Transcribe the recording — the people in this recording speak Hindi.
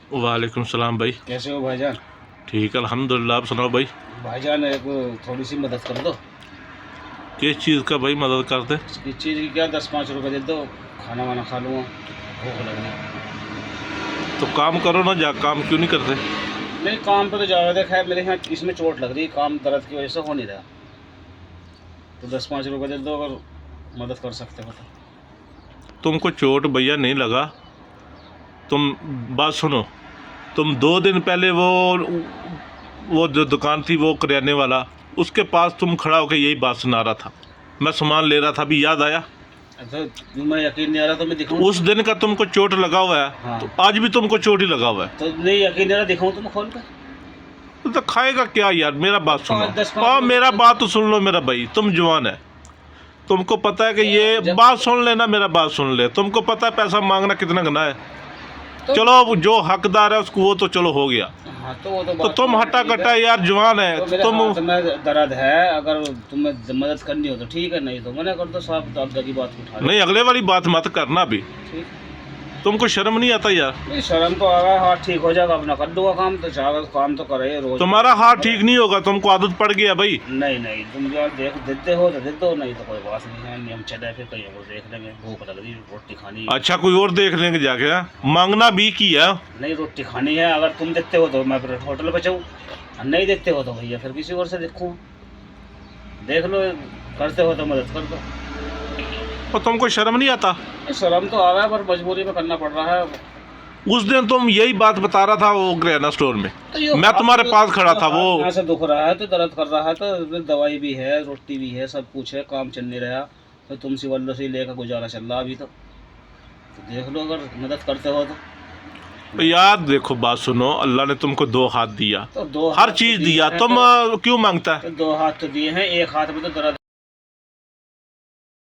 वालेकुम सलाम भाई। कैसे हो भाईजान? ठीक अल्हम्दुलिल्लाह। आप सुनाओ भाई। भाईजान एक थोड़ी सी मदद कर दो। किस चीज़ का भाई मदद करते? इस चीज़ की क्या, 10-5 रुपए दे दो, खाना वाना खा लूँगा, भूख लग रही। तो काम करो ना, जा काम क्यों नहीं करते? नहीं, काम पे तो जा रहे थे, खैर मेरे यहाँ इसमें चोट लग रही, काम दर्द की वजह से हो नहीं रहा। तो 10-5 रुपए दे दो अगर मदद कर सकते हो तो। तुमको चोट भैया नहीं लगा। तुम बात सुनो, तुम 2 दिन पहले वो जो दुकान थी वो करियाने वाला, उसके पास तुम खड़ा होकर यही बात सुना रहा था। मैं सामान ले रहा था, अभी याद आया? तो मैं यकीन नहीं आ रहा तो मैं दिखाऊँ? उस दिन का तुमको चोट लगा हुआ है। हाँ। तो आज भी तुमको चोट ही लगा हुआ है। तो नहीं यकीन नहीं आ रहा, दिखाऊँ तुम खोल कर? तो खाएगा क्या यार? मेरा बात सुनो। 10-5 और मेरा बात तो सुन लो मेरा भाई, तुम जवान है, तुमको पता है कि ये बात सुन लेना, मेरा बात सुन ले। तुमको पता है पैसा मांगना कितना गना है। तो चलो जो हकदार है उसको, वो तो चलो हो गया। हाँ, तो वो तो तो बात तुम हट्टा कट्टा यार जवान है तो मेरे तुम। हाथ में दर्द है, अगर तुम्हें मदद करनी हो तो ठीक है, नहीं तो मना कर दो साहब, तो अब की बात उठा लो। नहीं, अगले वाली बात मत करना भी। ठीक है। तुमको शर्म नहीं आता यार? नहीं, शर्म तो आ रहा, हाथ ठीक हो जाएगा अपना कर दूंगा काम, तो चाहे काम तो करे रोज। तुम्हारा हाथ ठीक नहीं होगा, तुमको आदत पड़ गया भाई। नहीं नहीं, तुम जो देख देते हो तो दे दो, नहीं तो कोई बात नहीं है, नियम चले फिर कहीं और देख लेंगे, भूख लग रही, रोटी खानी है। अच्छा, कोई और देख लेंगे जाके। हाँ? मांगना भी किया। नहीं, रोटी खानी है, अगर तुम देते हो तो मैं फिर होटल पे जाऊँ, नहीं देते हो तो भैया फिर किसी और से देखूँ। देख लो, करते हो तो मदद कर दो। और तुमको शर्म नहीं आता? शर्म तो आ रहा है पर मजबूरी में करना पड़ रहा है। उस दिन तुम यही बात बता रहा था वो किराना स्टोर में, तो मैं तुम्हारे पास खड़ा था। वो यहाँ से दुख रहा है तो दर्द कर रहा है, तो दवाई भी है, रोटी भी है, सब कुछ है, काम चल नहीं रहा, तो तुमसे वल्लो से ही लेकर गुजारा चल रहा अभी तो देख लो अगर मदद करते हो तो। यार देखो, बात सुनो, अल्लाह ने तुमको 2 हाथ दिया, तो 2 हर हाथ चीज तो दिया, दिए तुम हैं, क्यों मांगता है? तो 2 हाथ तो दिए हैं, एक हाथ में तो दर्द